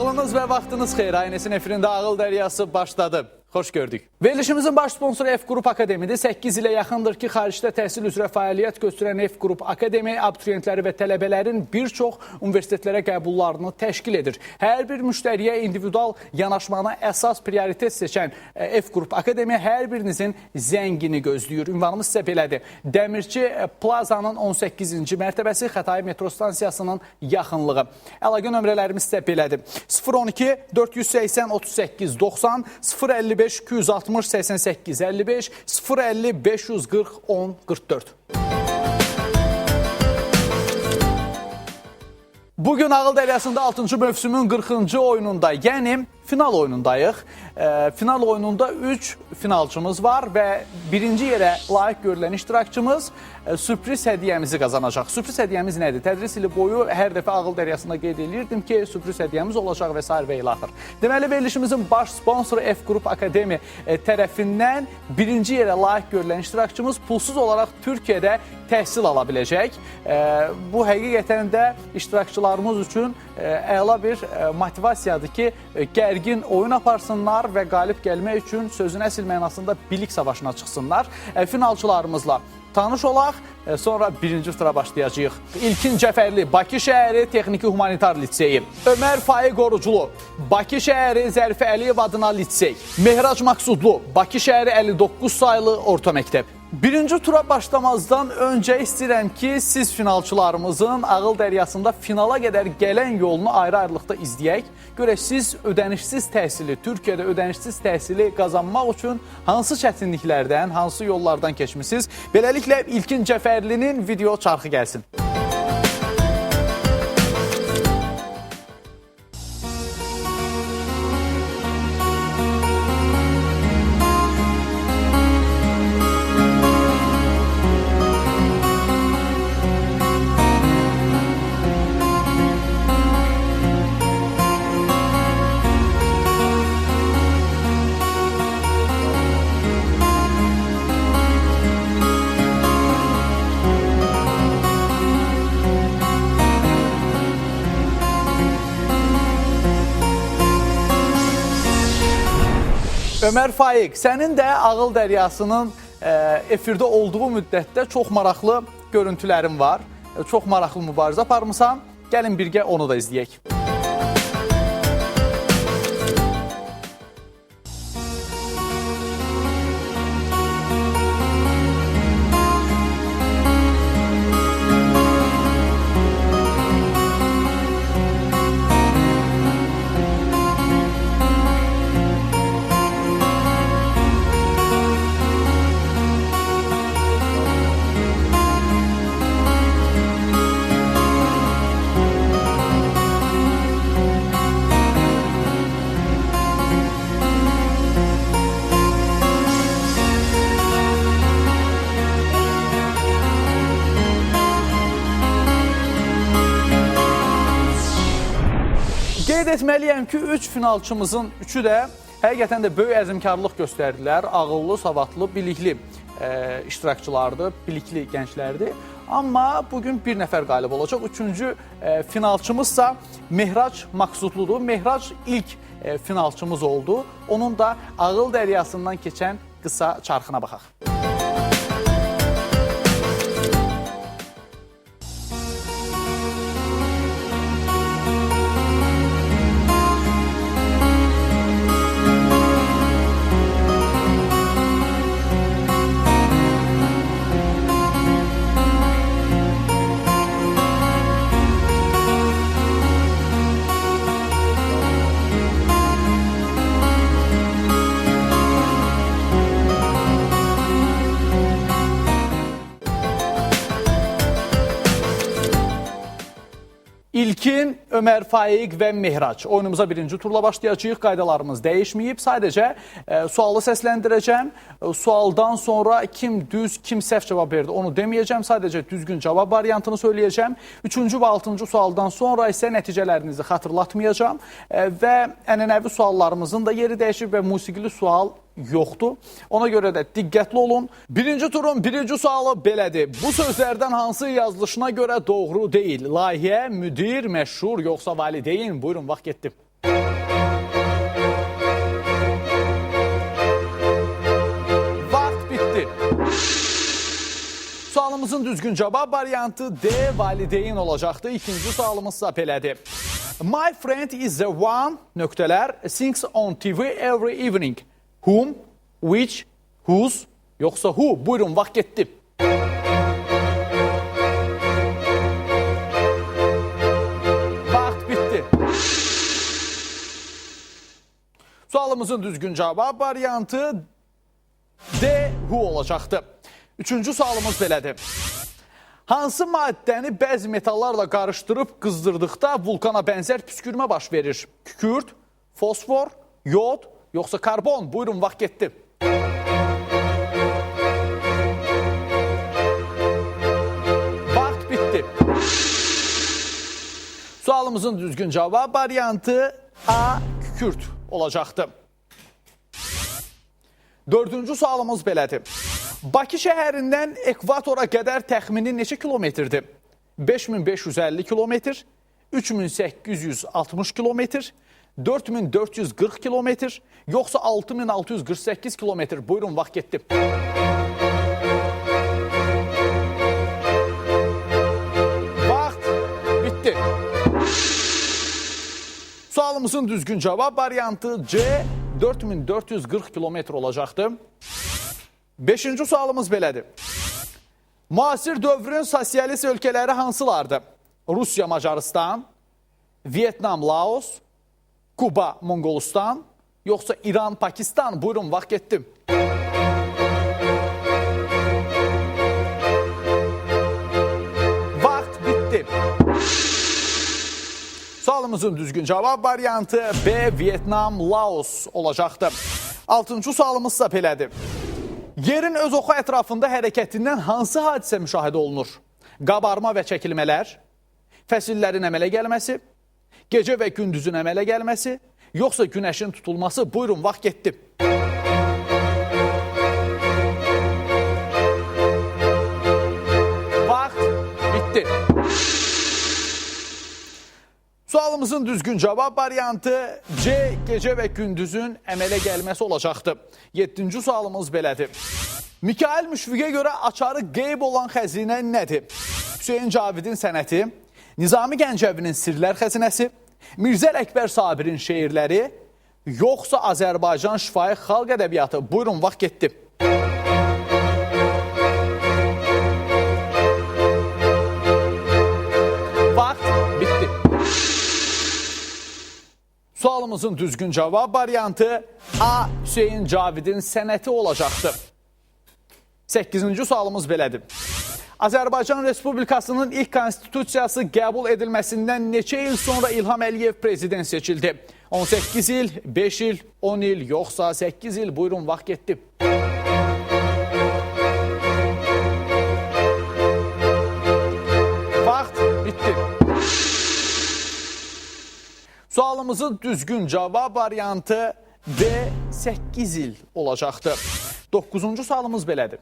Ağlınız və vaxtınız xeyir. Aynesin efirində Ağıl Dəryası başladı. Xoş gördük. Verilişimizin baş sponsoru F Qrup Akademidir. 8 ilə yaxındır ki, xaricdə təhsil üzrə fəaliyyət göstərən F Qrup Akademi abituriyentləri və tələbələrin bir çox universitetlərə qəbullarını təşkil edir. Hər bir müştəriyə individual yanaşmana əsas prioritet seçən F Qrup Akademi hər birinizin zəngini gözləyir. Ünvanımız sizə belədir. Dəmirçi Plazanın 18-ci mərtəbəsi, Xətai metro stansiyasının yaxınlığı. Əlaqə nömrələrimiz sizə belədir. 012 480 38 90 055 260 88 55 050 540 10 44. Bugün Ağıl Dəryasında 6-cı mövsümün 40-cı oyununda, yəni final oyunundayıq. Final oyununda 3 finalçımız var və birinci yerə layiq görülən iştirakçımız sürpriz hədiyyəmizi qazanacaq. Sürpriz hədiyyəmiz nədir? Tədris ili boyu hər dəfə Ağıl Dəryasında qeyd edirdim ki, sürpriz hədiyyəmiz olacaq və s. və ilə axır. Deməli, verilişimizin baş sponsoru F Qrup Akademi tərəfindən birinci yerə layiq görülən iştirakçımız pulsuz olaraq Türkiyədə təhsil ala biləcək. Bu həqiqətən də iştirakçılarımız üçün əla bir motivasiyadır ki, gərgin oyun aparsınlar və qalib gəlmək üçün sözün əsl mənasında bilik savaşına çıxsınlar. Finalçılarımızla tanış olaq, sonra birinci tura başlayacağıq. İlkin Cəfərli, Bakı şəhəri Texniki Humanitar Liseyi. Ömər Faiq Oruclu, Bakı şəhəri Zərifə Əliyev adına lisey. Mehrac Maksudlu, Bakı şəhəri 59 saylı orta məktəb. Birinci tura başlamazdan öncə istəyirəm ki, siz finalçılarımızın Ağıl Dəryasında finala qədər gələn yolunu ayrı-ayrılıqda izləyək. Görək, siz ödənişsiz təhsili, Türkiyədə ödənişsiz təhsili qazanmaq üçün hansı çətinliklərdən, hansı yollardan keçmisiniz? Beləliklə, İlkin Cəfərlinin video çarxı gəlsin. Ömər Faiq, sənin də Ağıl Dəryasının efirdə olduğu müddətdə çox maraqlı görüntülərin var. Çox maraqlı mübarizə aparmısan. Gəlin birgə onu da izləyək. Qeyd etməliyəm ki, 3 finalçımızın üçü də həqiqətən də böyük əzmkarlıq göstərdilər. Ağıllı, savadlı, bilikli iştirakçılardır, bilikli gənclərdir. Amma bugün bir nəfər qalib olacaq. Üçüncü finalçımızsa Mehrac Maksudludur. Mehrac ilk finalçımız oldu. Onun da Ağıl Dəryasından keçən qısa çarxına baxaq. İlkin, Ömər Faiq və Mehrac. Oyunumuza birinci turla başlayacağıq. Qaydalarımız dəyişməyib. Sadəcə sualı səsləndirəcəm. Sualdan sonra kim düz, kim səhv cavab verdi onu deməyəcəm. Sadəcə düzgün cavab variantını söyləyəcəm. Üçüncü və altıncı sualdan sonra isə nəticələrinizi xatırlatmayacağım. Və ənənəvi suallarımızın da yeri dəyişib və musiqili sual yoxdur. Ona görə də diqqətli olun. Birinci turun birinci sualı belədir. Bu sözlərdən hansı yazılışına görə doğru deyil? Layihə, müdir, məşhur, yoxsa valideyn? Buyurun, vaxt getdi. Vaxt bitdi. Sualımızın düzgün cavab variantı D, valideyn olacaqdı. İkinci sualımızsa belədir. My friend is the one, nöqtələr, sings on TV every evening. Whom, which, whose, yoxsa who? Buyurun, vaxt getdi. Vaxt bitdi. Sualımızın düzgün cavab variantı D, who olacaqdı. Üçüncü sualımız belədir. Hansı maddəni bəzi metallarla qarışdırıb qızdırdıqda vulkana bənzər püskürmə baş verir? Kükürt, fosfor, yod, yoxsa karbon? Buyurun, vaxt getdi. Vaxt bitdi. Sualımızın düzgün cavab variantı A, kükürt olacaqdı. Dördüncü sualımız belədir. Bakı şəhərindən ekvatora qədər təxmini neçə kilometrdir? 5550 kilometr, 3860 kilometr, 4440 kilometr, yoxsa 6648 kilometr? Buyurun, vaxt getdi. Vaxt bitdi. Sualımızın düzgün cavab variantı C, 4440 kilometr olacaqdı. Beşinci sualımız belədir. Müasir dövrün sosialist ölkələri hansılardır? Rusiya, Macaristan, Vietnam, Laos, Kuba, Mongolistan, yoxsa İran, Pakistan? Buyurun, vaxt getdi. Vaxt bitdi. Sualımızın düzgün cavab variantı B, Vietnam, Laos olacaqdı. Altıncı sualımızsa belədir. Yerin öz oxu ətrafında hərəkətindən hansı hadisə müşahidə olunur? Qabarma və çəkilmələr, fəsillərin əmələ gəlməsi, gecə və gündüzün əmələ gəlməsi, yoxsa günəşin tutulması? Buyurun, vaxt getdi. Vaxt bitdi. Sualımızın düzgün cavab variantı C, gecə və gündüzün əmələ gəlməsi olacaqdı. 7-ci sualımız belədir. Mikail Müşfiqə görə açarı qeyb olan xəzinə nədir? Hüseyin Cavidin sənəti, Nizami Gəncəvinin sirlər xəzinəsi, Mirzə Əkbər Sabirin şeirləri, yoxsa Azərbaycan şifahi xalq ədəbiyyatı? Buyurun, vaxt getdi. Vaxt bitdi. Sualımızın düzgün cavab variantı A, Hüseyin Cavidin sənəti olacaqdı. 8-ci sualımız belədir. Azərbaycan Respublikasının ilk konstitusiyası qəbul edilməsindən neçə il sonra İlham Əliyev prezident seçildi? 18 il, 5 il, 10 il, yoxsa 8 il? Buyurun, vaxt getdi. Vaxt bitdi. Sualımızın düzgün cavab variantı D, 8 il olacaqdı. 9-cu sualımız belədir.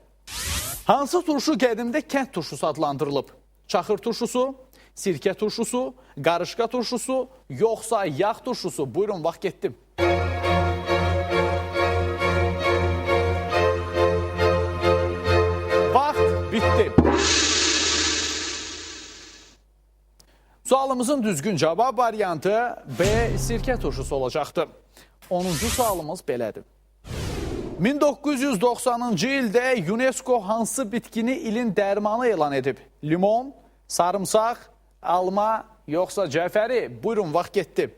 Hansı turşu qədimdə kənd turşusu adlandırılıb? Çaxır turşusu, sirkə turşusu, qarışqa turşusu, yoxsa yağ turşusu? Buyurun, vaxt getdi. Vaxt bitdi. Sualımızın düzgün cavab variantı B, sirkə turşusu olacaqdı. 10-cu sualımız belədir. 1990-cı ildə UNESCO hansı bitkini ilin dərmanı elan edib? Limon, sarımsaq, alma, yoxsa cəfəri? Buyurun, vaxt getdi.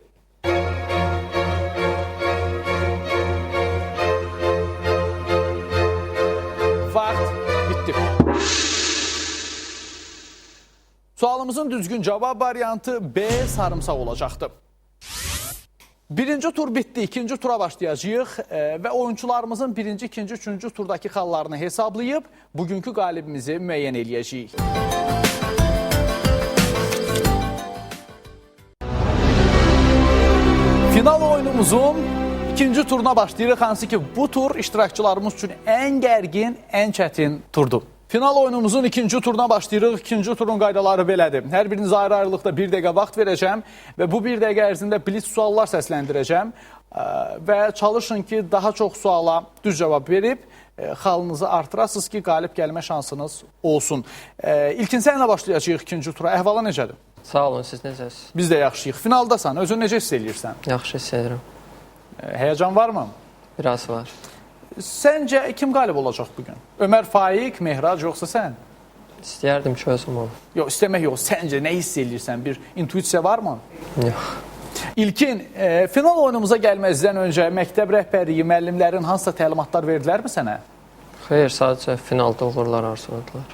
Vaxt bitdi. Sualımızın düzgün cavab variantı B, sarımsaq olacaqdı. Birinci tur bitdi, ikinci tura başlayacağıq və oyuncularımızın birinci, ikinci, üçüncü turdakı xallarını hesablayıb bugünkü qalibimizi müəyyən eləyəcəyik. Final oyunumuzun ikinci turuna başlayırıq, hansı ki bu tur iştirakçılarımız üçün ən gərgin, ən çətin turdur. Final oyunumuzun ikinci turuna başlayırıq. İkinci turun qaydaları belədir. Hər biriniz ayrı-ayrılıqda 1 dəqiqə vaxt verəcəm və bu 1 dəqiqə ərzində blitz suallar səsləndirəcəm və çalışın ki, daha çox suala düz cavab verib xalınızı artırasınız ki, qalib gəlmə şansınız olsun. İlkin sənlə başlayacağıq ikinci tura. Əhvala necədir? Sağ olun, siz necəsiz? Biz də yaxşıyıq. Finaldasan, özünü necə hiss edirsən? Yaxşı hiss edirəm. Həyəcan varmı? Biraz var. Səncə kim qalib olacaq bugün? Ömər Faiq, Mehrac yoxsa sən? İstəyərdim ki, özüm olum. Yox, istəmək yox. Səncə nə hiss edirsən? Bir intuisiya varmı? Yox. İlkin, final oyunumuza gəlməzdən öncə məktəb rəhbərliyi, müəllimlərin hansısa təlimatlar verdilərmi sənə? Xeyr, sadəcə finalda uğurlar arzuladılar.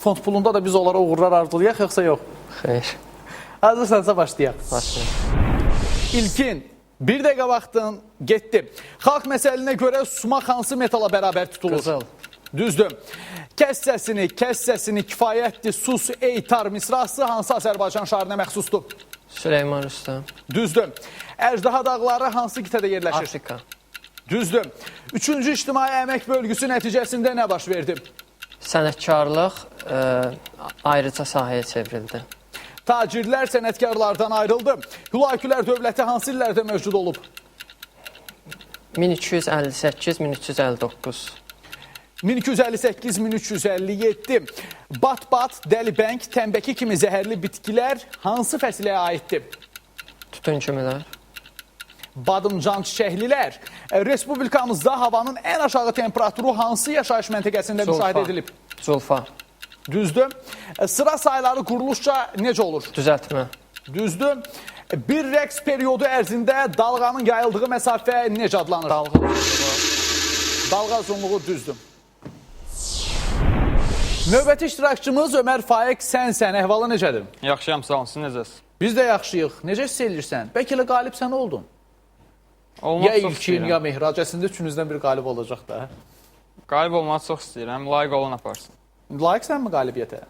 Fond pulunda da biz onlara uğurlar arzulayaq, yoxsa yox? Xeyr. Hazırsansa başlayaq. Başlayaq. İlkin, 1 dəqiqə vaxtın getdi. Xalq məsəlinə görə sumaq hansı metala bərabər tutulur? Qızıl. Düzdür. Kəs səsini, kifayətdir, sus, eytar misrası hansı Azərbaycan şairinə məxsusdur? Süleyman Rüstəm. Düzdür. Əjdaha dağları hansı qitədə yerləşir? Afrika. Düzdür. Üçüncü ictimai əmək bölgüsü nəticəsində nə baş verdi? Sənətkarlıq ayrıca sahəyə çevrildi. Tacirlər sənətkarlardan ayrıldı. Hülakülər dövləti hansı illərdə mövcud olub? 1258-1359. 1258-1357. Bat-bat, Dəlibənk, Təmbəki kimi zəhərli bitkilər hansı fəsiləyə aiddir? Tütün kimilər? Badımcan çiçəklilər. Respublikamızda havanın ən aşağı temperaturu hansı yaşayış məntəqəsində müşahidə edilib? Zulfa. Düzdür. Sıra sayları quruluşca necə olur? Düzəltmə. Düzdür. Bir rəqs periodu ərzində dalğanın yayıldığı məsafə necə adlanır? Dalğa uzunluğu. Dalğa uzunluğu düzdür. Növbəti iştirakçımız Ömər Faiq sənsən. Əhvalı necədir? Yaxşıyam, sağ olun. Siz necəsiz? Biz də yaxşıyıq. Necə hiss edirsən? Bəlkə elə qalib sən oldun. Olmaq Ya çox İlkin, istəyirəm. ya Mehrac. Əslində üçünüzdən biri qalib olacaq da. Qalib olmağı çox istəyirəm. Layiq olan aparsın. Layiqsənmi qalibiyyətə?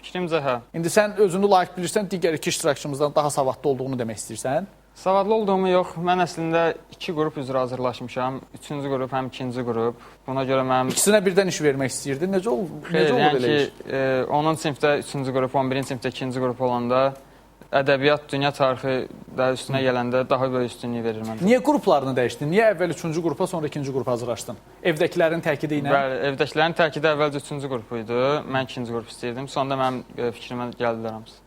Fikrimcə hə. İndi sən özünü layiq bilirsən, digər iki iştirakçımızdan daha savadlı olduğunu demək istəyirsən. Savadlı olduğumu yox. Mən əslində 2 qrup üzrə hazırlaşmışam. 3-cü qrup, həm 2-ci qrup. Buna görə mənim... İkisinə birdən iş vermək istəyirdin. Necə olur Yəni elə iş? ki, 10-cu sinifdə 3-cü qrup, 11-ci sinifdə 2-ci qrup olanda ədəbiyyat, dünya tarixi də üstünə gələndə daha böyük üstünlük verir mən. Niyə qruplarını dəyişdin? Niyə əvvəl 3-cü qrupa, sonra 2-ci qrupa hazırlaşdın? Evdəkilərin təkidi ilə? Bəli, evdəkilərin təkidə əvvəlcə 3-cü qrupu idi. Mən 2-ci qrup istəyirdim. Sonda mənim fikrimə gəldilər hamısı.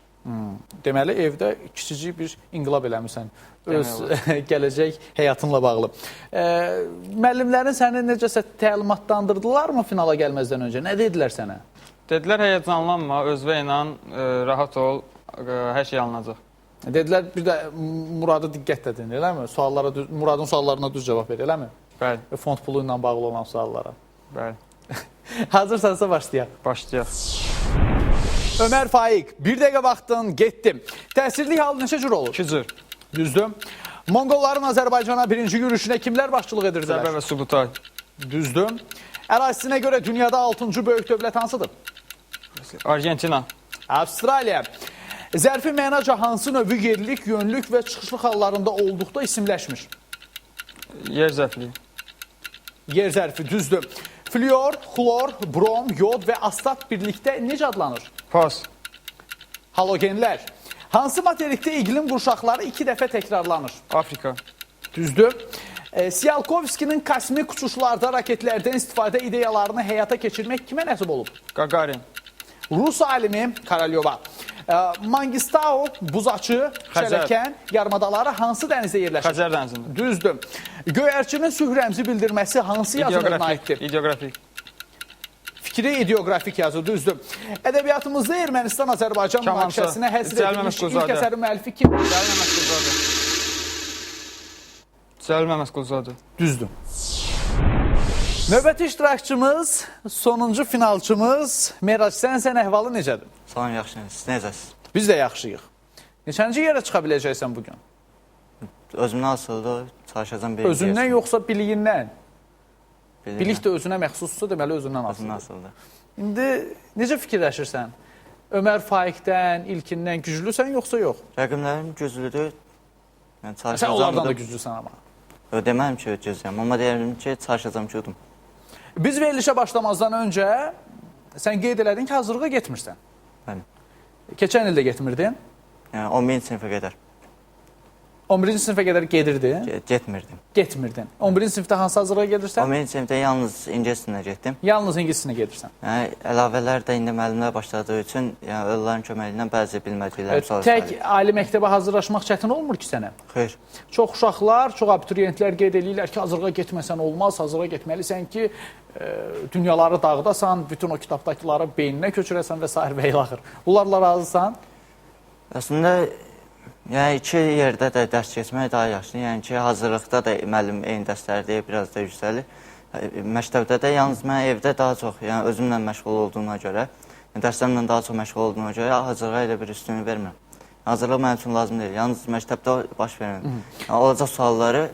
Deməli, evdə kiçicik bir inqilab eləmirsən. Öz gələcək həyatınla bağlı. Müəllimlərin səni necəsə təlimatlandırdılarmı finala gəlməzdən öncə? Nə dedilər sənə? Dedilər, həyəcanlanma, özünə inan, rahat ol, hər şey alınacaq. Dedilər, bir də Muradı diqqətlə dinlə, eləmi? Muradın suallarına düz cavab ver, eləmi? Bəli, Fond pulu ilə bağlı olan suallara. bəli. Hazırsansa başlayaq. Başlayaq. Ömər Faiq, 1 dəqiqə vaxtın getdi. Təsirli hal neçə cür olur? 2 cür. Düzdür. Monqolların Azərbaycana birinci yürüşünə kimlər başçılıq edirdilər? Zərbə və Subutay. Düzdür. Ərazisinə görə dünyada 6-cı böyük dövlət hansıdır? Argentina. Avstraliya. Zərfi mənaca hansı növü yerlik, yönlük və çıxışlıq hallarında olduqda isimləşmir? Yer zərfliyi. Yer zərfi düzdür. Fluor, xlor, brom, yod və astat birlikdə necə adlanır? Pas. Halogenlər. Hansı materikdə iqlim qurşaqları 2 dəfə təkrarlanır? Afrika. Düzdür. Siyalkovskinin kosmik uçuşlarda raketlərdən istifadə ideyalarını həyata keçirmək kimə nəsib olub? Gagarin. Rus alimi Karalyova. Mangistau, buzaçı, Şələkən yarımadaları hansı dənizdə yerləşir? Xəzər dənizində. Düzdür. Göyərçinin sülh rəmzi bildirməsi hansı yazılarına aiddir? İdeografik. Fikri ideografik yazı, düzdür. Ədəbiyyatımızda Ermənistan-Azərbaycan münaqişəsinə həsr edilmiş ilk əsərin müəllifi kimdir? Cəlil Məmmədquluzadə. Düzdür. Növbəti iştirakçımız, sonuncu finalçımız Mehrac, sən əhvalı necədir? Salam, yaxşıyım. Siz necəsiz? Biz də yaxşıyıq. Neçənci yerə çıxa biləcəksən bugün? Özümdən asılıdır, çalışacağım birinci. Özündən yoxsa biliyindən? Bilinə. Bilik də özünə məxsussa, deməli özündən Özümdən asılıdır. asılıdır. İndi necə fikirləşirsən? Ömər Faiqdən, İlkindən güclüsən yoxsa yox? Rəqimlərim güclüdür. Yəni, Sən çalışacağım onlardan da da. güclüsən amma. Deməyim ki, güclüyəm. Amma deyərəm ki, çalışacağım ki, udum. Biz verilişə başlamazdan öncə sən qeyd elədin ki, hazırlığa getmirsən. Bəli. Keçən ildə getmirdin. Yəni 11-ci sinifə qədər 11-ci sinifə qədər gedirdin, getmirdim. getmirdin. 11-ci sinifdə hansı hazırlığa gedirsən? 11-ci sinifdə yalnız ingilis dilinə getdim. Yalnız ingiliscə gedirsən. Yəni əlavələr də indi müəllimlər başladığı üçün, yəni onların köməyi ilə bəzi bilmədiklərimi soruşurlar. Tək ali məktəbə hazırlaşmaq çətin olmur ki sənə? Xeyr. Çox uşaqlar, çox abituriyentlər qeyd edirlər ki, hazırlığa getməsən olmaz, hazırlığa getməlisən ki, dünyaları dağıdasan, bütün o kitabdakıları beyninə köçürəsən və s. və ilaxır. Bunlarla razısan? Əslində, yəni iki yerdə də dərs keçmək daha yaxşıdır. Yəni ki, hazırlıqda da müəllim eyni dərsləri deyir, biraz da yüksəlir. Məktəbdə də yalnız mən evdə daha çox, yəni özümlə məşğul olduğuna görə, dərslərimlə daha çox məşğul olduğuna görə hazırlığa elə bir üstünlük vermirəm. Hazırlıq mənim üçün lazım deyil. Yalnız məktəbdə baş verin. Yəni, olacaq sualları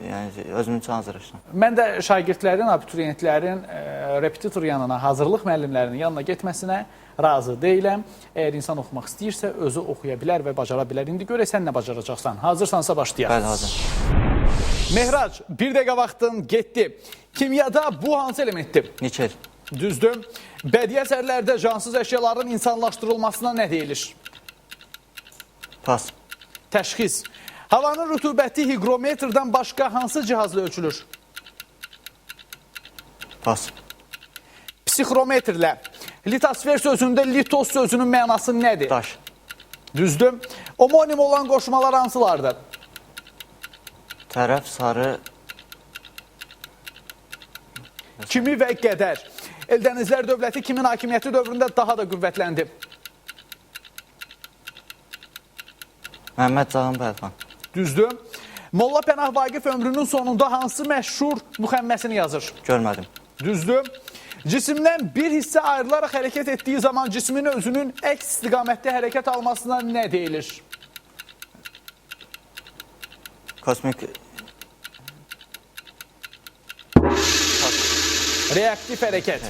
yəni, özüm üçün hazırlaşıram. Mən də şagirdlərin, abituriyentlərin repetitor yanına, hazırlıq müəllimlərinin yanına getməsinə razı deyiləm. Əgər insan oxumaq istəyirsə, özü oxuya bilər və bacara bilər. İndi görək, sən nə bacaracaqsan. Hazırsansa başlayaq. Bəli, hazır. Mehrac, bir dəqiqə vaxtın getdi. Kimyada bu hansı elementdir? Nikel. Düzdür. Bədii əsərlərdə cansız əşyaların insanlaşdırılmasına nə deyilir? Pas. Təşxis. Havanın rütubəti higrometrdən başqa hansı cihazla ölçülür? Pas. Psixrometrlə. Litosfer sözündə litos sözünün mənası nədir? Daş. Düzdür. Homonim olan qoşmalar hansılardır? Tərəf, sarı. Kimi və qədər. Eldənizlər dövləti kimin hakimiyyəti dövründə daha da qüvvətləndi? Məhəmməd Cahan Pəhləvan. Düzdür. Molla Pənah Vaqif ömrünün sonunda hansı məşhur müxəmməsini yazır? Görmədim. Düzdür. Cisimdən bir hissə ayrılaraq hərəkət etdiyi zaman cismin özünün əks istiqamətdə hərəkət almasına nə deyilir? Kosmik. Reaktiv hərəkət.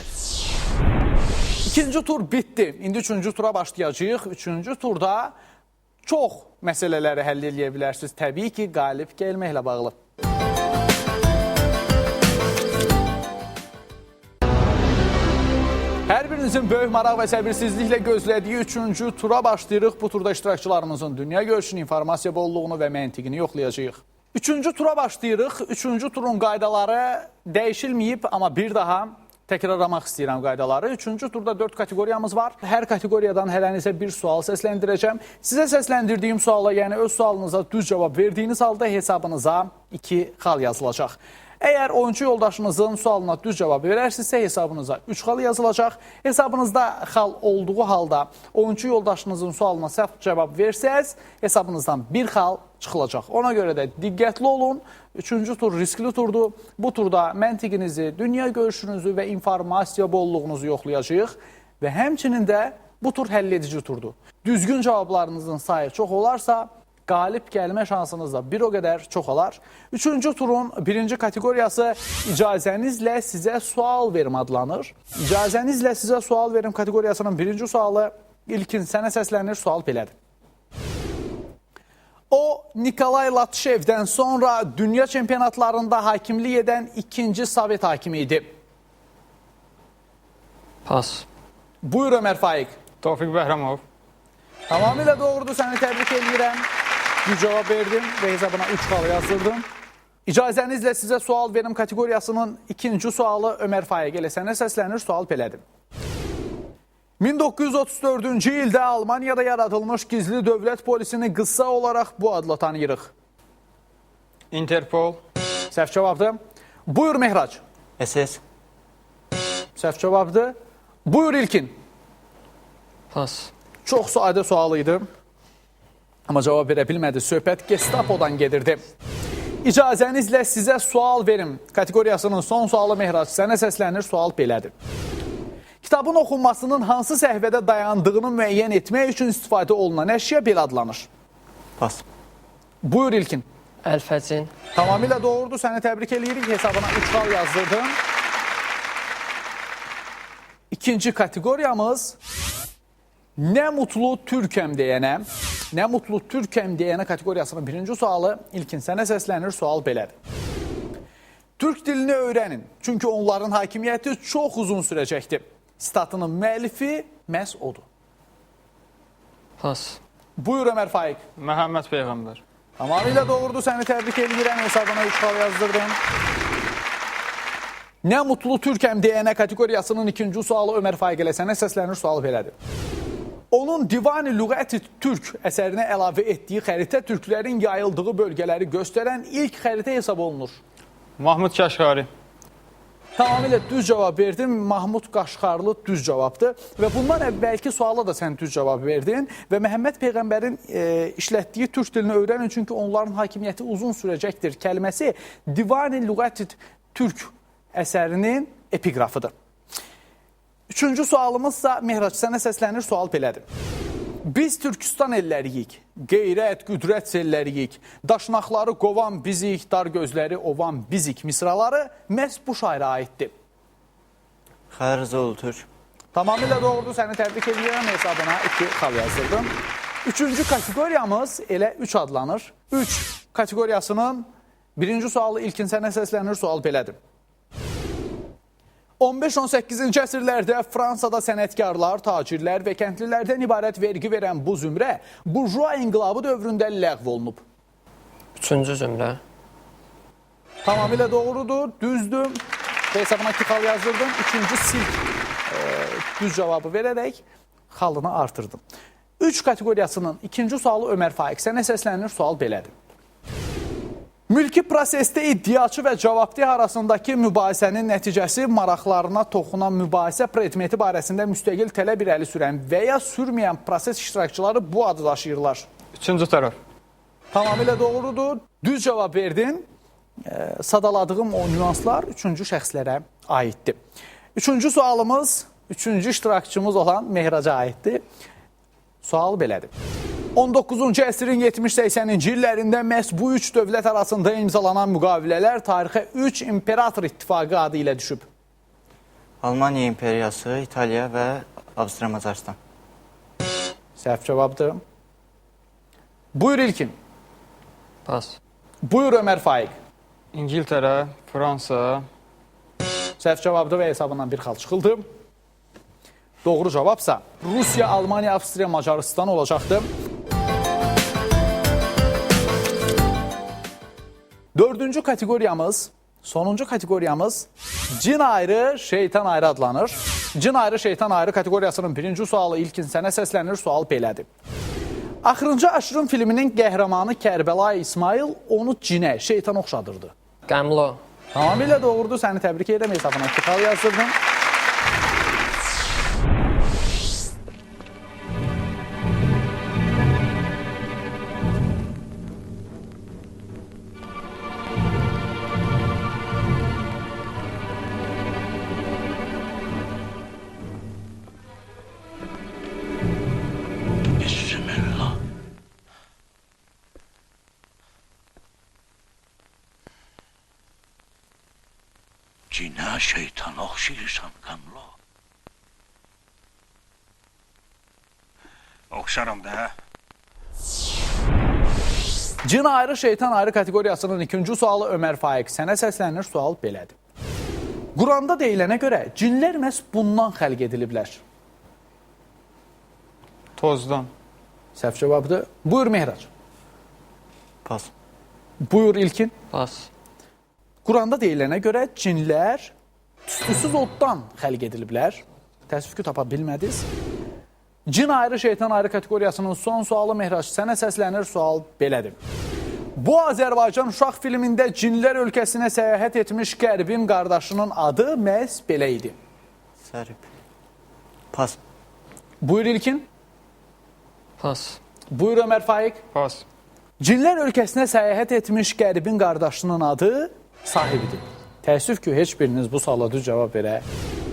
İkinci tur bitdi. İndi üçüncü tura başlayacağıq. Üçüncü turda çox məsələləri həll edə bilərsiniz. Təbii ki, qalib gəlməklə bağlı. Hər birinizin böyük maraq və səbirsizliklə gözlədiyi üçüncü tura başlayırıq. Bu turda iştirakçılarımızın dünya görüşünü, informasiya bolluğunu və məntiqini yoxlayacağıq. Üçüncü tura başlayırıq. Üçüncü turun qaydaları dəyişilməyib, amma bir daha təkrarlamaq istəyirəm qaydaları. Üçüncü turda 4 kateqoriyamız var. Hər kateqoriyadan hərənizə bir sual səsləndirəcəm. Sizə səsləndirdiyim suala, yəni öz sualınıza düz cavab verdiyiniz halda hesabınıza 2 xal yazılacaq. Əgər oyuncu yoldaşınızın sualına düz cavab verərsinizsə, hesabınıza 3 xal yazılacaq. Hesabınızda xal olduğu halda oyuncu yoldaşınızın sualına səhv cavab versəz, hesabınızdan 1 xal çıxılacaq. Ona görə də diqqətli olun. Üçüncü tur riskli turdur. Bu turda məntiqinizi, dünya görüşünüzü və informasiya bolluğunuzu yoxlayacağıq. Və həmçinin də bu tur həlledici turdur. Düzgün cavablarınızın sayı çox olarsa, qalib gəlmə şansınız da bir o qədər çox olar. Üçüncü turun birinci kateqoriyası icazənizlə sizə sual verim adlanır. İcazənizlə sizə sual verim kateqoriyasının birinci sualı İlkin sənə səslənir, sual belədir. O, Nikolay Latışevdən sonra dünya çempionatlarında hakimlik edən ikinci Sovet hakimi idi. Pas. Buyur Ömər Faiq. Tofiq Bəhramov. Tamamilə doğrudur, səni təbrik edirəm. Bir cavab verdim və hesabına 3 xal yazdırdım. İcazənizlə sizə sual verim kateqoriyasının ikinci sualı Ömər Faiq elə sənə səslənir, sual belədir. 1934-cü ildə Almaniyada yaradılmış gizli dövlət polisini qısa olaraq bu adla tanıyırıq. Interpol. Səhv cavabdır. Buyur Mehrac. SS. Səhv cavabdır. Buyur İlkin. Pas. Çox sadə sual idi. Amma cavab verə bilmədi. Söhbət Gestapodan gedirdi. İcazənizlə sizə sual verim kateqoriyasının son sualı Mehrac sənə səslənir, sual belədir. Kitabın oxunmasının hansı səhvədə dayandığını müəyyən etmək üçün istifadə olunan əşya belə adlanır. Pas. Buyur İlkin. Əlfəcin. Tamamilə doğrudur, səni təbrik edirik. Hesabına 3 xal yazdırdım. İkinci kateqoriyamız Nə mutlu Türkəm deyənə, Nə mutlu Türkəm deyənə kateqoriyasının birinci sualı İlkin sənə səslənir, sual belədir. Türk dilini öyrənin, çünki onların hakimiyyəti çox uzun sürəcəkdir. sitatının müəllifi məhz odur. Pas. Buyur Ömər Faiq. Məhəmməd Peyğəmbər. Tamamilə doğrudur, səni təbrik edirəm, hesabına 3 xal yazdırdım. Nə mutlu türkəm deyənə kateqoriyasının ikinci sualı Ömər Faiq ilə sənə səslənir, sualı belədir. Onun Divani Lüğəti Türk əsərinə əlavə etdiyi xəritə türklərin yayıldığı bölgələri göstərən ilk xəritə hesab olunur. Mahmud Kaşqari. Tamamilə düz cavab verdin. Mahmud Qaşqarlı düz cavabdır. Və bundan əvvəlki suala da sən düz cavab verdin. Və Məhəmməd Peyğəmbərin işlətdiyi türk dilini öyrənin, çünki onların hakimiyyəti uzun sürəcəkdir. Kəlməsi Divani Lüğəti Türk əsərinin epiqrafıdır. Üçüncü sualımızsa Mehraç, sənə səslənir, sual belədir. Biz Türkistan elləriyik, qeyrət, qüdrət selləriyik, daşnaqları qovan bizik, dar gözləri ovan bizik misraları məhz bu şairə aiddir. Xərzul Türk. Tamamilə doğrudur, səni təbrik edirəm, hesabına 2 xal yazdırdım. Üçüncü kateqoriyamız elə 3 adlanır. 3 kateqoriyasının birinci sualı ilkin sənə səslənir, sual belədir. 15-18-ci əsrlərdə Fransada sənətkarlar, tacirlər və kəndlilərdən ibarət vergi verən bu zümrə burjua inqilabı dövründə ləğv olunub. Üçüncü zümrə. Tamamilə doğrudur, düzdür. Hesabına 2 xal yazdırdım. Üçüncü silk düz cavabı verərək xalını artırdım. 3 kateqoriyasının ikinci sualı Ömər Faiq. Sənə səslənir, sual belədir. Mülki prosesdə iddiaçı və cavabdeh arasındakı mübahisənin nəticəsi maraqlarına toxunan mübahisə predmeti barəsində müstəqil tələb irəli sürən və ya sürməyən proses iştirakçıları bu adı daşıyırlar. Üçüncü tərəf. Tamamilə doğrudur. Düz cavab verdin. Sadaladığım o nüanslar üçüncü şəxslərə aiddir. Üçüncü sualımız, üçüncü iştirakçımız olan Mehraca aiddir. Sual belədir. 19-cu əsrin 70-80-ci illərində məhz bu üç dövlət arasında imzalanan müqavilələr tarixə 3 imperator ittifaqı adı ilə düşüb. Almaniya İmperiyası, İtaliya və Avstriya-Macaristan. Səhv cavabdır. Buyur İlkin. Pas. Buyur Ömər Faiq. İngiltərə, Fransa. Səhv cavabdır və hesabından bir xal çıxıldı. Doğru cavabsa Rusiya, Almaniya, Avstriya, Macaristan olacaqdır. Dördüncü kateqoriyamız, sonuncu kateqoriyamız cin ayrı, şeytan ayrı adlanır. Cin ayrı, şeytan ayrı kateqoriyasının birinci sualı ilkin sənə səslənir, sual belədir. Axırıncı Aşırın filminin qəhrəmanı Kərbəlayı İsmail onu cinə, şeytan oxşadırdı. Qəmlo. Tamamilə doğrudur, səni təbrik edirəm, hesabına 2 xal yazdırdım. Bismillah. Cinə şeytan oxşayırsan Qəmlo. Oxşaram da, hə? Cin ayrı, şeytan ayrı kateqoriyasının ikinci sualı Ömər Faiq. Sənə səslənir, sual belədir. Quranda deyilənə görə cinlər məhz bundan xəlq ediliblər. Tozdan. Səhv cavabdır. Buyur Mehrac. Pas. Buyur İlkin. Pas. Quranda deyilənə görə cinlər tüstüsüz oddan xəlq ediliblər. Təəssüf ki, tapa bilmədiniz. Cin ayrı, şeytan ayrı kateqoriyasının son sualı Mehrac. Sənə səslənir, sual belədir. Bu Azərbaycan uşaq filmində cinlər ölkəsinə səyahət etmiş Qərbin qardaşının adı məhz belə idi. Sərib. Pas. Buyur İlkin. Pas. Buyur Ömər Faiq. Pas. Cinlər ölkəsinə səyahət etmiş Qərbin qardaşının adı Sahibidir. Təəssüf ki, heç biriniz bu suala düz cavab verə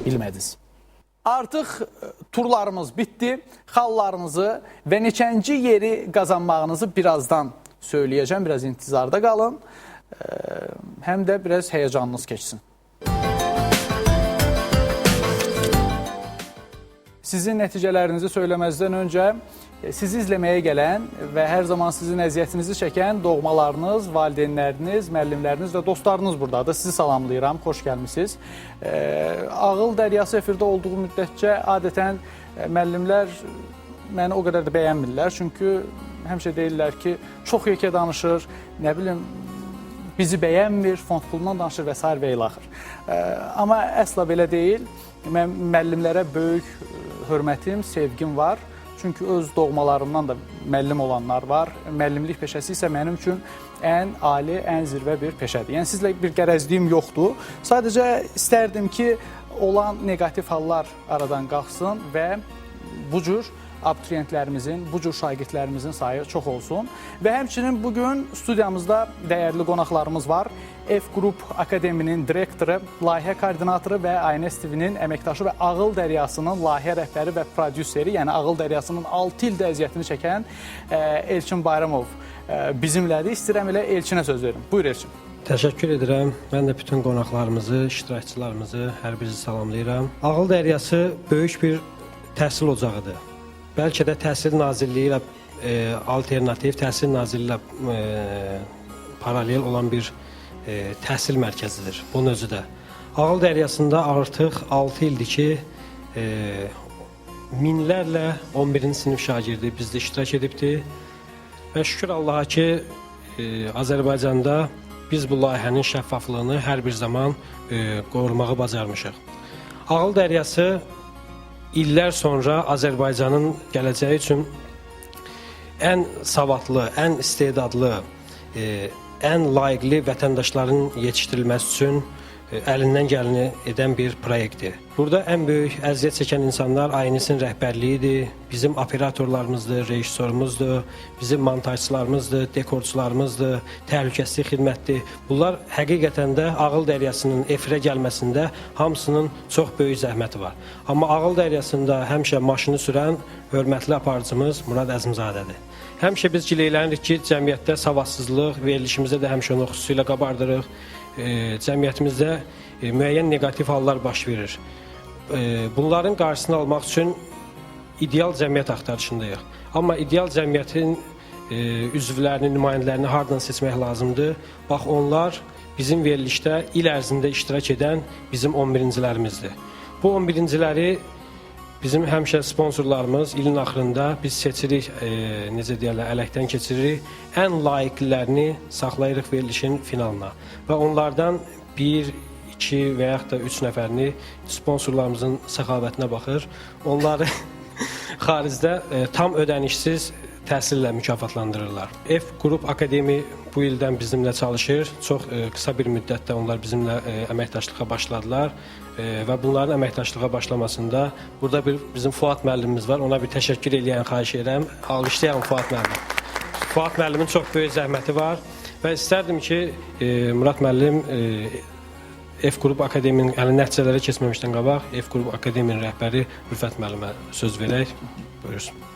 bilmədiniz. Artıq turlarımız bitdi. Xallarınızı və neçənci yeri qazanmağınızı birazdan söyləyəcəm. Biraz intizarda qalın. Həm də biraz həyəcanınız keçsin. Sizin nəticələrinizi söyləməzdən öncə sizi izləməyə gələn və hər zaman sizin əziyyətinizi çəkən doğmalarınız, valideynləriniz, müəllimləriniz və dostlarınız buradadır. Sizi salamlayıram, xoş gəlmisiniz. Ağıl Dəryası efirdə olduğu müddətcə adətən müəllimlər məni o qədər də bəyənmirlər. Çünki həmişə deyirlər ki, çox yekə danışır, nə bilim, bizi bəyənmir, fond pulundan danışır və s. və ilaxır. Amma əsla belə deyil. Mən müəllimlərə böyük hörmətim, sevgim var. Çünki öz doğmalarımdan da müəllim olanlar var. Müəllimlik peşəsi isə mənim üçün ən ali, ən zirvə bir peşədir. Yəni sizlə bir qərəzliyim yoxdur. Sadəcə istərdim ki, olan neqativ hallar aradan qalxsın və bu cür abituriyentlərimizin, bu cür şagirdlərimizin sayı çox olsun. Və həmçinin bugün studiyamızda dəyərli qonaqlarımız var. F Qrup Akademinin direktoru, layihə koordinatoru və INS TV-nin əməkdaşı və Ağıl Dəryasının layihə rəhbəri və prodüseri, yəni Ağıl Dəryasının 6 ildə əziyyətini çəkən Elçin Bayramov bizimlədir. İstəyirəm elə Elçinə söz verim. Buyur Elçin. Təşəkkür edirəm. Mən də bütün qonaqlarımızı, iştirakçılarımızı hər birinizi salamlayıram. Ağıl Dəryası böyük bir təhsil ocağıdır. Bəlkə də Təhsil Nazirliyi ilə alternativ, Təhsil Nazirliyi ilə paralel olan bir təhsil mərkəzidir. Bunun özü də. Ağıl Dəryasında artıq 6 ildir ki, minlərlə 11-ci sinif şagirdi bizdə iştirak edibdir. Və şükür Allaha ki, Azərbaycanda biz bu layihənin şəffaflığını hər bir zaman qorumağı bacarmışıq. Ağıl Dəryası illər sonra Azərbaycanın gələcəyi üçün ən savadlı, ən istedadlı, ən layiqli vətəndaşların yetişdirilməsi üçün əlindən gələni edən bir proyektdir. Burada ən böyük əziyyət çəkən insanlar INS-in rəhbərliyidir, bizim operatorlarımızdır, rejissorumuzdur, bizim montajçılarımızdır, dekorçularımızdır, təhlükəsizlik xidmətdir. Bunlar həqiqətən də Ağıl Dəryasının efirə gəlməsində hamısının çox böyük zəhməti var. Amma Ağıl Dəryasında həmişə maşını sürən hörmətli aparıcımız Murad Əzimzadədir. Həmişə biz giləylənirik ki, cəmiyyətdə savadsızlıq, verilişimizdə də həmişə onu xüsusilə qabardırıq. Cəmiyyətimizdə müəyyən neqativ hallar baş verir. Bunların qarşısını almaq üçün ideal cəmiyyət axtarışındayıq. Amma ideal cəmiyyətin üzvlərini, nümayəndələrini hardan seçmək lazımdır? Bax, onlar bizim verilişdə il ərzində iştirak edən bizim 11-cilərimizdir. Bu 11-ciləri bizim həmişə sponsorlarımız ilin axırında biz seçirik, necə deyərlər, ələkdən keçiririk. Ən layiqlilərini saxlayırıq verilişin finalına. Və onlardan 1, 2 və yaxud da 3 nəfərini sponsorlarımızın səxavətinə baxır. Onları xaricdə tam ödənişsiz təhsillə mükafatlandırırlar. F Qrup Akademi bu ildən bizimlə çalışır. Çox qısa bir müddətdə onlar bizimlə əməkdaşlığa başladılar. Və bunların əməkdaşlığa başlamasında burada bizim Fuad müəllimimiz var. Ona bir təşəkkür eləyən xahiş edirəm. Alqışlayalım Fuad müəllim. Fuad müəllimin çox böyük zəhməti var. Və istərdim ki, Murad müəllim F Qrup Akademinin nəticələrə keçməmişdən qabaq F Qrup Akademinin rəhbəri Rüfət müəllimə söz verək. Buyursun.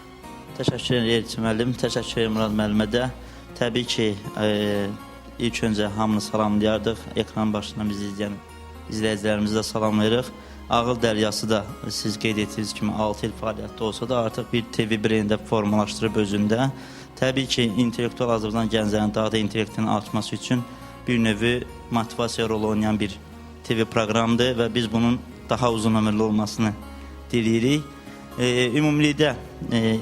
Təşəkkür edirəm müəllim, təşəkkür edirəm Murad müəllimə də. Təbii ki, ilk öncə hamını salamlayardıq. Ekran başından bizi izləyən izləyicilərimizi də salamlayırıq. Ağıl Dəryası da siz qeyd etdiyiniz kimi 6 il fəaliyyətdə olsa da artıq bir TV brendində formalaşdırıb özündə. Təbii ki, intellektual Azərbaycan gənclərinin daha da intellektinin artması üçün bir növü motivasiya rolu oynayan bir TV proqramdır və biz bunun daha uzun ömürlü olmasını diləyirik. Ümumilikdə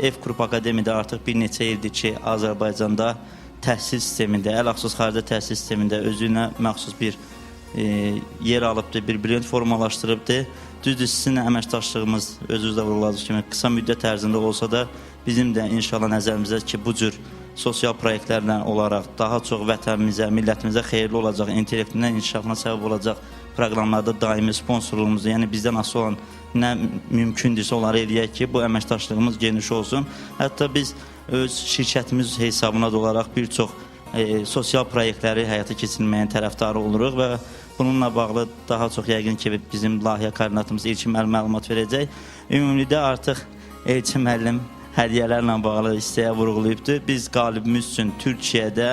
F Qrup Akademiyada artıq bir neçə ildir ki, Azərbaycanda təhsil sistemində, ələxüsus xarici təhsil sistemində özünə məxsus bir yer alıbdır, bir brend formalaşdırıbdır. Düzdür, sizinlə əməkdaşlığımız özünüzdə vurulacaq kimi qısa müddət ərzində olsa da bizim də inşallah nəzərimizdə ki, bu cür sosial proyektlərlə olaraq daha çox vətənimizə, millətimizə xeyirli olacaq, intellektindən inkişafına səbəb olacaq proqramlarda daimi sponsorluğumuzu, yəni bizdən asılı olan nə mümkündürsə onları eləyək ki, bu əməkdaşlığımız geniş olsun. Hətta biz öz şirkətimiz hesabına da olaraq bir çox sosial proyektləri həyata keçirilməyin tərəfdarı oluruq və bununla bağlı daha çox yəqin ki, bizim layihə koordinatımız Elçin müəllim məlumat verəcək. Ümumilikdə artıq Elçin müəllim hədiyyələrlə bağlı istəyə vurğulayıbdır. Biz qalibimiz üçün Türkiyədə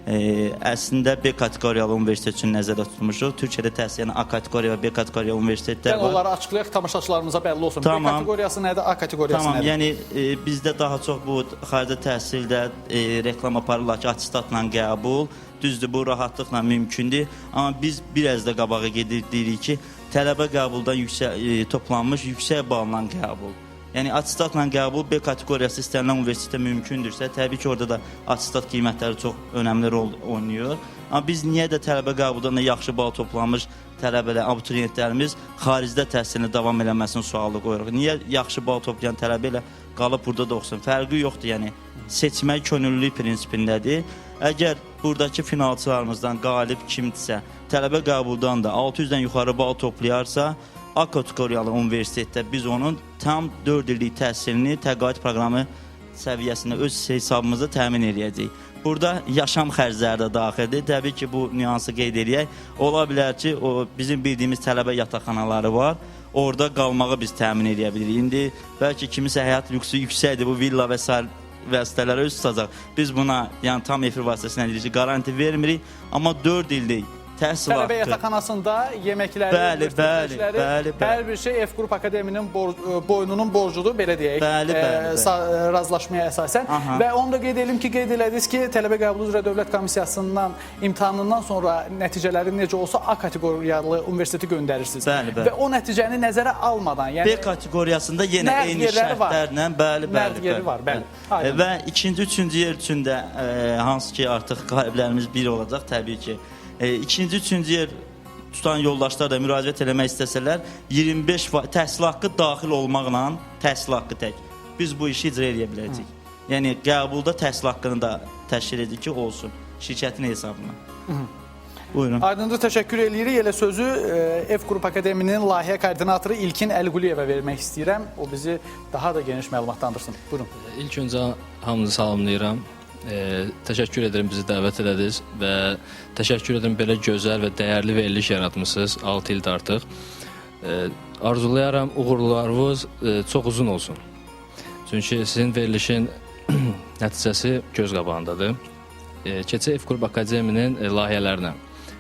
Əslində B kateqoriyalı universitet üçün nəzərdə tutmuşuq. Türkiyədə təhsil edən A kateqoriya və B kateqoriyalı universitetlər Yəni var. onları açıqlayaq, tamaşaçılarımıza bəlli olsun. Tamam. B kateqoriyası nədir, A kateqoriyası Tamam, nədir? yəni bizdə daha çox bu xarici təhsildə reklam aparırlar ki, attestatla qəbul. Düzdür, bu rahatlıqla mümkündür. Amma biz biraz da qabağa deyirik ki, tələbə qəbuldan toplanmış yüksək balla qəbul. Yəni attestatla qəbul B kateqoriyası istənilən universitetdə mümkündürsə, təbii ki, orada da attestat qiymətləri çox önəmli rol oynayır. Amma biz niyə də tələbə qəbuldan da yaxşı bal toplanmış tələbələr, abituriyentlərimiz xaricdə təhsilini davam eləməsini sualı qoyuruq. Niyə yaxşı bal toplayan tələbə ilə qalıb burada da oxusun? Fərqi yoxdur, yəni seçmək könüllülük prinsipindədir. Əgər buradakı finalçılarımızdan qalib kimdirsə, tələbə qəbuldan da 600-dən yuxarı bal toplayarsa, A kateqoriyalı universitetdə biz onun tam 4 illik təhsilini təqaüd proqramı səviyyəsində öz hesabımızda təmin edəcəyik. Burada yaşam xərcləri də daxildir. Təbii ki, bu nüansı qeyd edək. Ola bilər ki, o bizim bildiyimiz tələbə yataqxanaları var. Orada qalmağı biz təmin edə bilirik. İndi bəlkə kimisə həyat lüksü yüksəkdir, bu villa və sair vəsitələrə üst tutacaq. Biz buna, yəni tam efir vasitəsilə deyirik ki, garanti vermirik. Amma 4 illik təhsil haqqı. Tələbə yataqxanasında yeməkləri, hər bir şey F Qrup Akademinin boynunun borcudur, belə deyək, razılaşmaya əsasən. Və onu da qeyd edelim ki, qeyd elədiniz ki, tələbə qəbulu üzrə Dövlət Komissiyasından imtahanından sonra nəticələri necə olsa A kateqoriyalı universiteti göndərirsiniz. Və o nəticəni nəzərə almadan, yəni B kateqoriyasında yenə eyni şərtlərlə, nərd yeri var, bəli. Və ikinci, üçüncü yer üçün də hansı ki, artıq qaliblərimiz bir olacaq, təbii ki. İkinci, üçüncü yer tutan yoldaşlar da müraciət eləmək istəsələr 25% təhsil haqqı daxil olmaqla təhsil haqqı tək biz bu işi icra edə biləcəyik. Yəni qəbulda təhsil haqqını da təşkil edir ki, olsun şirkətin hesabına. Buyurun. Aydındır, təşəkkür edirik. Elə sözü F Qrup Akademinin layihə koordinatoru İlkin Əlquliyevə vermək istəyirəm. O bizi daha da geniş məlumatlandırsın. Buyurun. İlk öncə hamınızı salamlayıram. Təşəkkür edirəm bizi dəvət elədiniz və təşəkkür edirəm belə gözəl və dəyərli veriliş yaratmısınız 6 ildə artıq. Arzulayaram uğurlarınız çox uzun olsun. Çünki sizin verilişin nəticəsi göz qabağındadır. Keçə F Qrup Akademinin layihələrinə.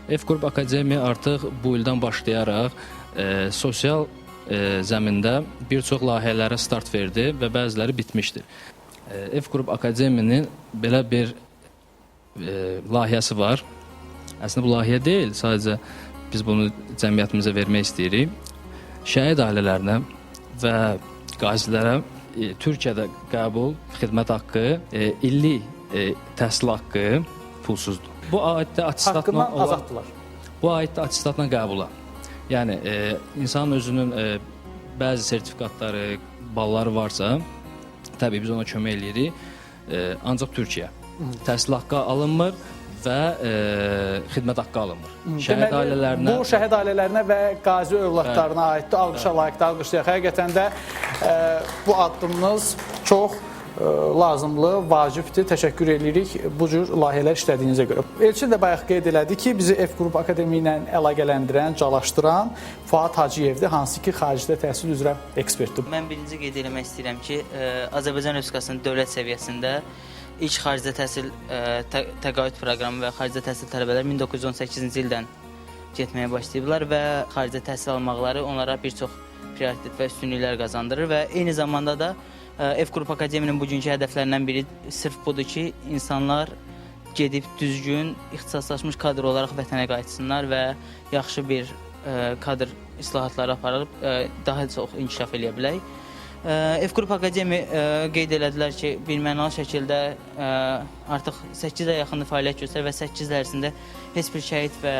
F Qrup Akademiya artıq bu ildən başlayaraq sosial zəmində bir çox layihələrə start verdi və bəziləri bitmişdir. F Qrup Akademinin belə bir layihəsi var. Əslində bu layihə deyil, sadəcə biz bunu cəmiyyətimizə vermək istəyirik. Şəhid ailələrinə və qazilərə Türkiyədə qəbul, xidmət haqqı, illik təhsil haqqı pulsuzdur. Bu aiddə attestatla azaddılar. Bu aiddə attestatla qəbula. Yəni insanın özünün bəzi sertifikatları, balları varsa, təbii biz ona kömək eləyirik. Ancaq Türkiyə təhsil haqqı alınmır və xidmət haqqı alınmır. Şəhid ailələrinə, bu şəhid ailələrinə və qazi övladlarına aiddir. Alqışa layiqdir, alqışlayaq. Həqiqətən də bu addımınız çox lazımlı, vacibdir. Təşəkkür edirik bu cür layihələr işlədiyinizə görə. Elçin də bayaq qeyd elədi ki, bizi F Qrup Akademiya ilə əlaqələndirən, calaşdıran Fuad Hacıyevdir, hansı ki, xaricdə təhsil üzrə ekspertdir. Mən birinci qeyd eləmək istəyirəm ki, Azərbaycan Respublikasının dövlət səviyyəsində ilk xaricdə təhsil təqaüd proqramı və xaricdə təhsil tələbələri 1918-ci ildən getməyə başlayıblar və xaricdə təhsil almaqları onlara bir çox prioritet və üstünlüklər qazandırır və eyni zamanda da F Qrup Akademinin bugünkü hədəflərindən biri sırf budur ki, insanlar gedib düzgün, ixtisaslaşmış kadr olaraq vətənə qayıtsınlar və yaxşı bir kadr islahatları aparıb daha çox inkişaf eləyə bilək. F Qrup Akademiya qeyd elədilər ki, birmənalı şəkildə artıq 8-ə yaxın fəaliyyət göstərir və 8 il ərzində heç bir şəhid və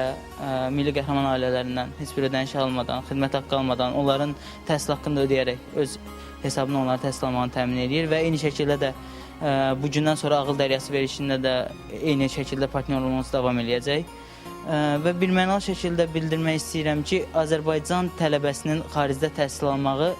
milli qəhrəman ailələrindən heç bir ödəniş almadan, xidmət haqqı almadan, onların təhsil haqqını da ödəyərək öz hesabına onları təhsil almağını təmin edir və eyni şəkildə də bugündən sonra Ağıl Dəryası verilişində də eyni şəkildə partnyorluğumuz davam eləyəcək. Və birmənalı şəkildə bildirmək istəyirəm ki, Azərbaycan tələbəsinin xaricdə təhsil almağı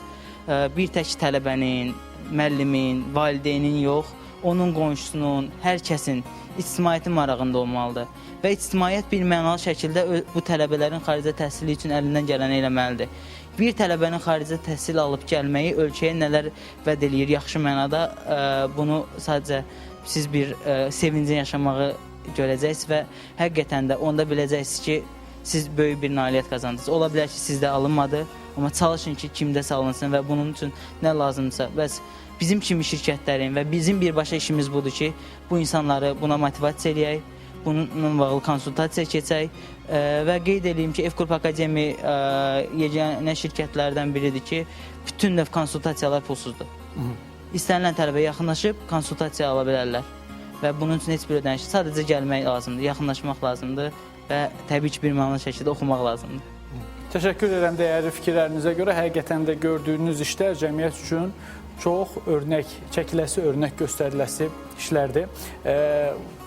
bir tək tələbənin, müəllimin, valideynin yox, onun qonşusunun, hər kəsin ictimaiyyətin marağında olmalıdır. Və ictimaiyyət birmənalı şəkildə bu tələbələrin xaricdə təhsili üçün əlindən gələni eləməlidir. Bir tələbənin xaricdə təhsil alıb gəlməyi ölkəyə nələr vəd eləyir yaxşı mənada, bunu sadəcə siz bir sevincin yaşamağı görəcəksiniz və həqiqətən də onda biləcəksiniz ki, siz böyük bir nailiyyət qazandınız. Ola bilər ki, sizdə alınmadı, amma çalışın ki, kimdəsə alınsın və bunun üçün nə lazımdırsa, bəs bizim kimi şirkətlərin və bizim birbaşa işimiz budur ki, bu insanları buna motivasiya eləyək, bununla bağlı konsultasiya keçək və qeyd edeyim ki, F-Qrup Akademi yeganə şirkətlərdən biridir ki, bütün növ konsultasiyalar pulsuzdur. İstənilən tələbə yaxınlaşıb konsultasiya ala bilərlər və bunun üçün heç bir ödəniş, sadəcə gəlmək lazımdır, yaxınlaşmaq lazımdır və təbii ki, bir mənlı şəkildə oxumaq lazımdır. Təşəkkür edirəm dəyərli fikirlərinizə görə. Həqiqətən də gördüyünüz işlər cəmiyyət üçün çox örnək çəkiləsi, örnək göstəriləsi işlərdir.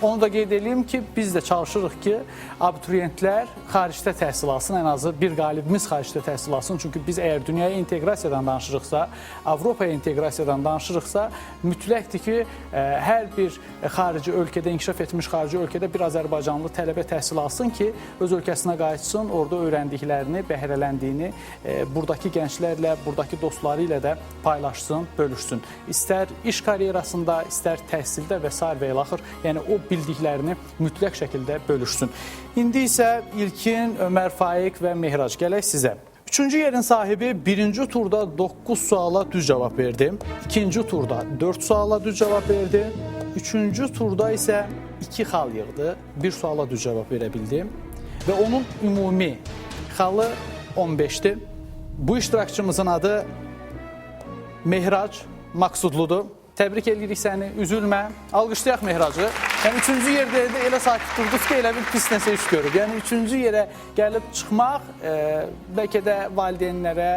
Onu da qeyd edeyim ki, biz də çalışırıq ki, abituriyentlər xaricdə təhsil alsın, ən azı bir qalibimiz xaricdə təhsil alsın. Çünki biz əgər dünyaya inteqrasiyadan danışırıqsa, Avropaya inteqrasiyadan danışırıqsa, mütləqdir ki, hər bir xarici ölkədə, inkişaf etmiş xarici ölkədə bir Azərbaycanlı tələbə təhsil alsın ki, öz ölkəsinə qayıtsın, orada öyrəndiklərini, bəhrələndiyini buradakı gənclərlə, buradakı dostları ilə də paylaşsın, bölüşsün. İstər iş karyerasında, istər təhsildə və s. və ilaxır, yəni o bildiklərini mütləq şəkildə bölüşsün. İndi isə İlkin, Ömər Faiq və Mehrac gələk sizə. Üçüncü yerin sahibi birinci turda 9 suala düz cavab verdi. İkinci turda 4 suala düz cavab verdi. Üçüncü turda isə 2 xal yığdı. Bir suala düz cavab verə bildi. Və onun ümumi xalı 15'dir. Bu iştirakçımızın adı Mehrac Maksudludur. Təbrik edirik səni, üzülmə. Alqışlayaq Mehracı. Yəni, üçüncü yerdə elə sakit durduz ki, elə bir pis nəsə iş görüb. Yəni, üçüncü yerə gəlib çıxmaq bəlkə də valideynlərə,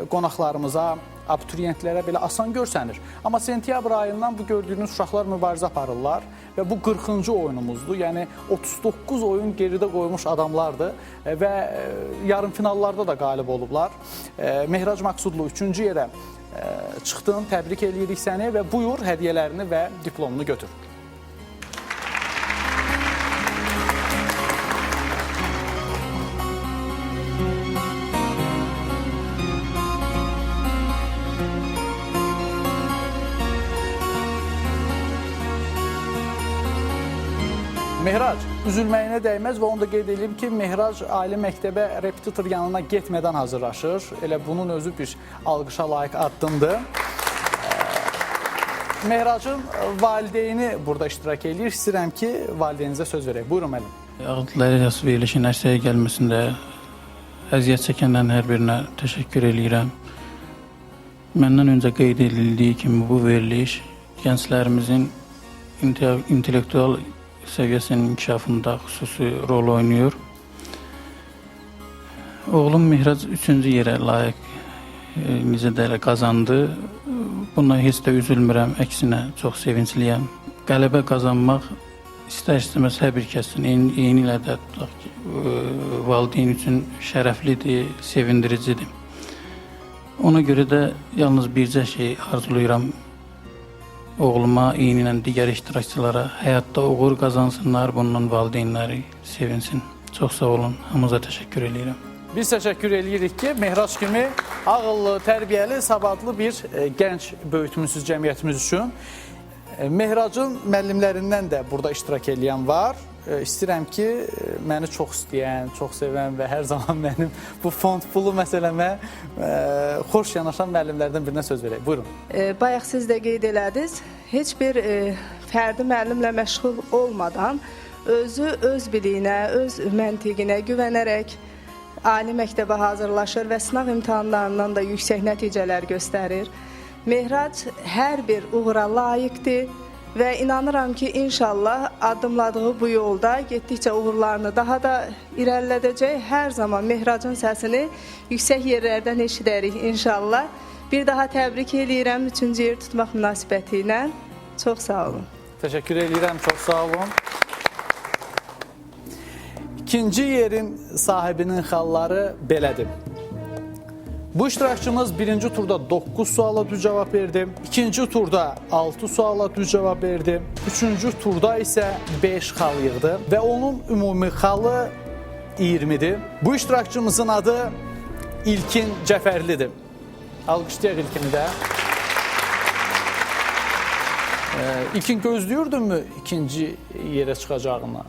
qonaqlarımıza, abituriyentlərə belə asan görsənir. Amma sentyabr ayından bu gördüyünüz uşaqlar mübarizə aparırlar və bu 40-cı oyunumuzdur. Yəni, 39 oyun geridə qoymuş adamlardır və yarım finallarda da qalib olublar. Mehrac Maksudlu üçüncü yerə çıxdın, təbrik edirik səni və buyur hədiyyələrini və diplomunu götür. Mehrac, üzülməyinə dəyməz və onu da qeyd edeyim ki, Mehrac ali məktəbə repetitor yanına getmədən hazırlaşır. Elə bunun özü bir alqışa layiq addımdır. Mehracın valideyni burada iştirak edir. İstəyirəm ki, valideynizə söz verək. Buyurun, müəllim. Ağıtları yası verilişin ərsəyə gəlməsində əziyyət çəkənlərin hər birinə təşəkkür edirəm. Məndən öncə qeyd edildiyi kimi bu veriliş gənclərimizin intellektual səviyyəsinin inkişafında xüsusi rol oynayır. Oğlum Mehrac 3-cü yerə layiq necə qazandı. Buna heç də üzülmürəm, əksinə çox sevincliyəm. Qələbə qazanmaq istər-istəməz hər bir kəsin eyni ilə də valideyn üçün şərəflidir, sevindiricidir. Ona görə də yalnız bircə şey arzulayıram. Oğluma, eyni ilə digər iştirakçılara həyatda uğur qazansınlar, bunun valideynləri sevinsin. Çox sağ olun, hamınıza təşəkkür edirəm. Biz təşəkkür edirik ki, Mehrac kimi ağıllı, tərbiyəli, savadlı bir gənc böyütmüsünüz cəmiyyətimiz üçün. Mehracın müəllimlərindən də burada iştirak edən var. İstəyirəm ki, məni çox istəyən, çox sevən və hər zaman mənim bu fond pulu məsələmə xoş yanaşan müəllimlərdən birinə söz verək. Buyurun. Bayaq siz də qeyd elədiniz, heç bir fərdi müəllimlə məşğul olmadan özü öz biliyinə, öz məntiqinə güvənərək ali məktəbə hazırlaşır və sınav imtahanlarından da yüksək nəticələr göstərir. Mehrac hər bir uğura layiqdir. Və inanıram ki, inşallah addımladığı bu yolda getdikcə uğurlarını daha da irəlilədəcək. Hər zaman Mehracın səsini yüksək yerlərdən eşidərik inşallah. Bir daha təbrik edirəm 3-cü yer tutmaq münasibəti ilə. Çox sağ olun. Təşəkkür edirəm, çox sağ olun. İkinci yerin sahibinin xalları belədir. Bu iştirakçımız birinci turda 9 suala düz cavab verdi. İkinci turda 6 suala düz cavab verdi. Üçüncü turda isə 5 xal yığdı və onun ümumi xalı 20'dir. Bu iştirakçımızın adı İlkin Cəfərlidir. Alqışlayaq İlkini də. İlkin gözləyirdinmi ikinci yerə çıxacağını?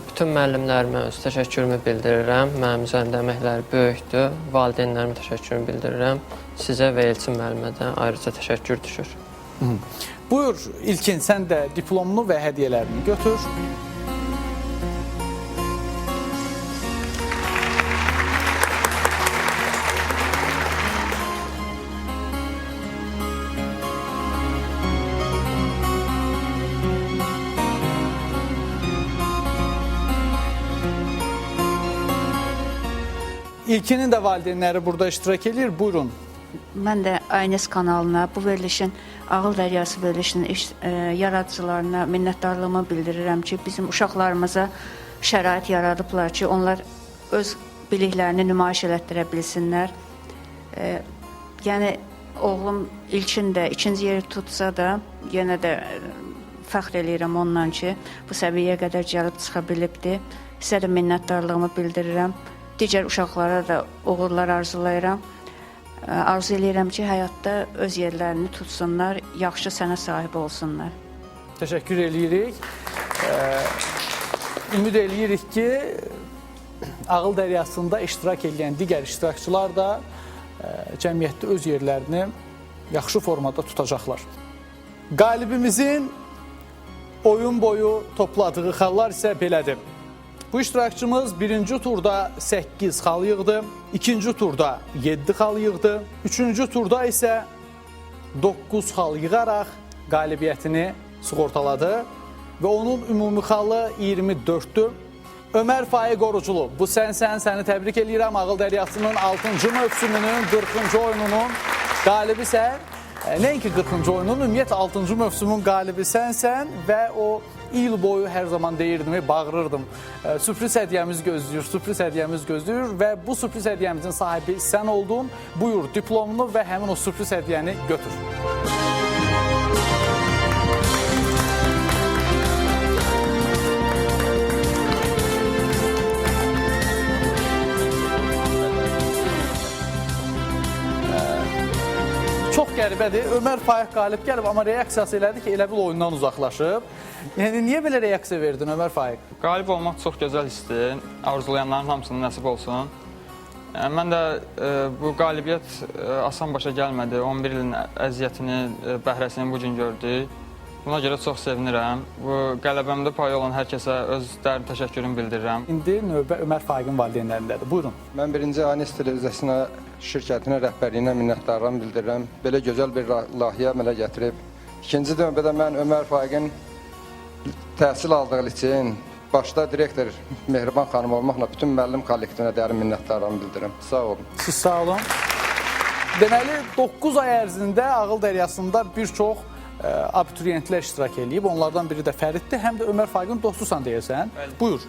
Bütün müəllimlərimə öz təşəkkürümü bildirirəm. Mənim üzərimdə əməkləri böyükdür. Valideynlərimə təşəkkürümü bildirirəm. Sizə və Elçin müəllimə də ayrıca təşəkkür düşür. Buyur İlkin, sən də diplomunu və hədiyyələrini götür. İlkinin də valideynləri burada iştirak edir. Buyurun. Mən də Aynes kanalına, bu verilişin Ağıl Dəryası verilişinin yaradıcılarına minnətdarlığımı bildirirəm ki, bizim uşaqlarımıza şərait yaradıblar ki, onlar öz biliklərini nümayiş elətdirə bilsinlər. Yəni, oğlum İlkin də ikinci yeri tutsa da, yenə də fəxr eləyirəm ondan ki, bu səviyyəyə qədər gəlib çıxa bilibdir. Sizə də minnətdarlığımı bildirirəm. Digər uşaqlara da uğurlar arzulayıram. Arzu eləyirəm ki, həyatda öz yerlərini tutsunlar, yaxşı sənə sahib olsunlar. Təşəkkür eləyirik. Ümid eləyirik ki, Ağıl Dəryasında iştirak edən digər iştirakçılar da cəmiyyətdə öz yerlərini yaxşı formada tutacaqlar. Qalibimizin oyun boyu topladığı xallar isə belədir. Bu iştirakçımız birinci turda 8 xal yığdı, ikinci turda 7 xal yığdı, üçüncü turda isə 9 xal yığaraq qalibiyyətini sığortaladı və onun ümumi xalı 24-dür. Ömər Faiq Oruculu, bu sənsən, səni təbrik edirəm. Ağıl Dəryasının 6-cı mövsümünün 40-cı oyununun qalibi sən. Nəinki 40-cı oyunun, ümumiyyətlə 6-cı mövsümün qalibi sənsən və o il boyu hər zaman deyirdim, bağırırdım. Sürpriz hədiyyəmiz gözləyir, sürpriz hədiyyəmiz gözləyir və bu sürpriz hədiyyəmizin sahibi sən oldun. Buyur, diplomunu və həmin o sürpriz hədiyyəni götür. Çox qəribədir. Ömər Faiq qalib gəlib, amma reaksiyası elədi ki, elə bil oyundan uzaqlaşıb. Yəni, niyə belə reaksiya verdin Ömər Faiq? Qalib olmaq çox gözəl histir. Arzulayanların hamısının nəsib olsun. Mən də bu qalibiyyət asan başa gəlmədi. 11 ilin əziyyətini, bəhrəsini bugün gördük. Buna görə çox sevinirəm. Bu qələbəmdə payı olan hər kəsə öz dərin təşəkkürümü bildirirəm. İndi növbə Ömər Faiqin valideynlərindədir. Buyurun. Mən birinci Aynes televiziyasına şirkətinin rəhbərliyinə minnətdarlığımı bildirirəm. Belə gözəl bir layihə əmələ gətirib. İkinci növbədə mən Ömər Faiqin təhsil aldığı üçün başda direktor Mehriban xanım olmaqla bütün müəllim kollektivinə dərin minnətdarlığımı bildirirəm. Sağ olun. Siz sağ olun. Deməli, 9 ay ərzində Ağıl Dəryasında bir çox abituriyentlər iştirak edib. Onlardan biri də Fəriddir. Həm də Ömər Faiqin dostusan deyirsən. Buyur.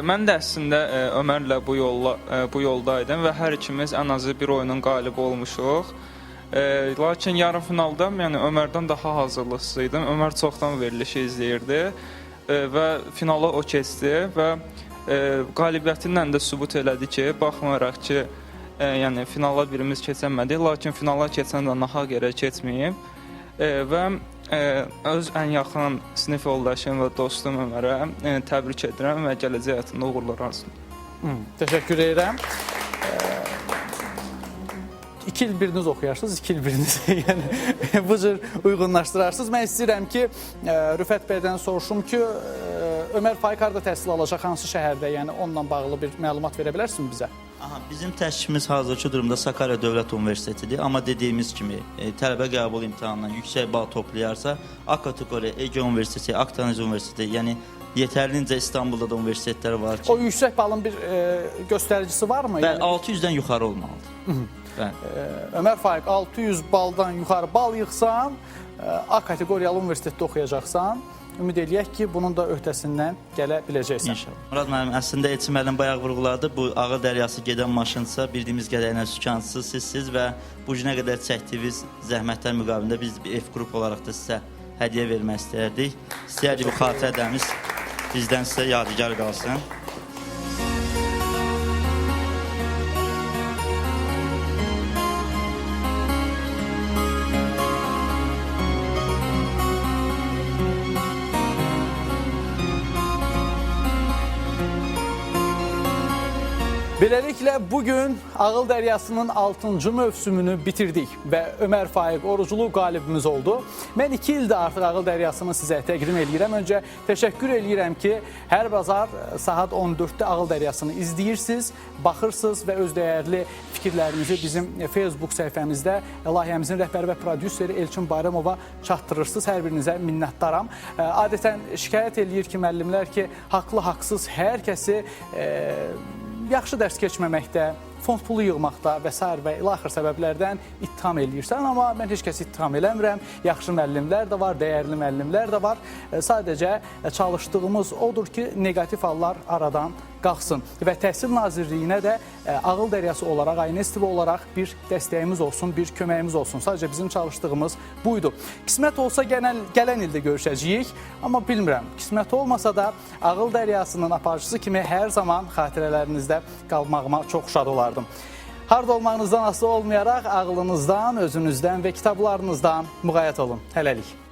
Mən də əslində Ömərlə bu yoldaydım və hər ikimiz ən azı bir oyunun qalibi olmuşuq. Lakin yarım finalda yəni Ömərdən daha hazırlıqsız idim. Ömər çoxdan verilişi izləyirdi və finala o keçdi və qalibiyyətindən də sübut elədi ki, baxmayaraq ki, yəni finala birimiz keçəmədik, lakin finala keçən də nahaq yerə keçməyib və öz ən yaxın sinif yoldaşım və dostum Ömərə təbrik edirəm və gələcək həyatında uğurlar arzulayıram. Təşəkkür edirəm. 2 il biriniz oxuyarsınız, 2 il biriniz yəni bu cür uyğunlaşdırarsınız. Mən istəyirəm ki, Rüfət bəydən soruşum ki, Ömər Faiq harada təhsil alacaq, hansı şəhərdə, yəni onunla bağlı bir məlumat verə bilərsin bizə? Bizim təşkilimiz hazırki durumda Sakarya Dövlət Universitetidir. Amma dediyimiz kimi tələbə qəbul imtahanından yüksək bal toplayarsa, A kateqoriya Ege Universiteti, Akdeniz Universiteti, yəni yetərlincə İstanbulda da universitetlər var ki... O yüksək balın bir göstəricisi varmı? Bəli, 600-dən yuxarı olmalıdır. Ömər Faiq, 600 baldan yuxarı bal yığsan, A kateqoriyalı universitetdə oxuyacaqsan, ümid eləyək ki, bunun da öhdəsindən gələ biləcəksən. İnşallah. Murad müəllim, əslində Elçin müəllim bayaq vurğuladı. Bu Ağıl Dəryası gedən maşınsa, bildiyimiz qədərinə sükançısı sizsiz və bu günə qədər çəkdiyiniz zəhmətlər müqabilində biz bir F qrup olaraq da sizə hədiyyə vermək istəyərdik. İstəyərdik bu xatirədəmiz bizdən sizə yadigar qalsın. Beləliklə bugün Ağıl Dəryasının 6-cı mövsümünü bitirdik və Ömər Faiq Oruclu qalibimiz oldu. Mən 2 ildir artıq Ağıl Dəryasını sizə təqdim edirəm. Öncə təşəkkür edirəm ki, hər bazar saat 14-də Ağıl Dəryasını izləyirsiniz, baxırsınız və öz dəyərli fikirlərinizi bizim Facebook səhifəmizdə layihəmizin rəhbəri və prodüseri Elçin Bayramova çatdırırsınız. Hər birinizə minnətdaram. Adətən şikayət eləyir ki, müəllimlər ki, haqlı, haqsız hər kəsi yaxşı dərs keçməməkdə, fond pulu yığmaqda və s. və ilaxır səbəblərdən ittiham eləyirsən, amma mən heç kəsi ittiham eləmirəm. Yaxşı müəllimlər də var, dəyərli müəllimlər də var. Sadəcə çalışdığımız odur ki, negativ hallar aradan qalxsın və Təhsil Nazirliyinə də Ağıl Dəryası olaraq, ANSTV olaraq bir dəstəyimiz olsun, bir köməyimiz olsun. Sadəcə bizim çalışdığımız buydu. Qismət olsa gələn ildə görüşəcəyik, amma bilmirəm, qismət olmasa da Ağıl Dəryasının aparıcısı kimi hər zaman xatirələrinizdə qalmağıma çox şad olardım. Harda olmağınızdan asılı olmayaraq ağlınızdan, özünüzdən və kitablarınızdan müğayət olun. Hələlik.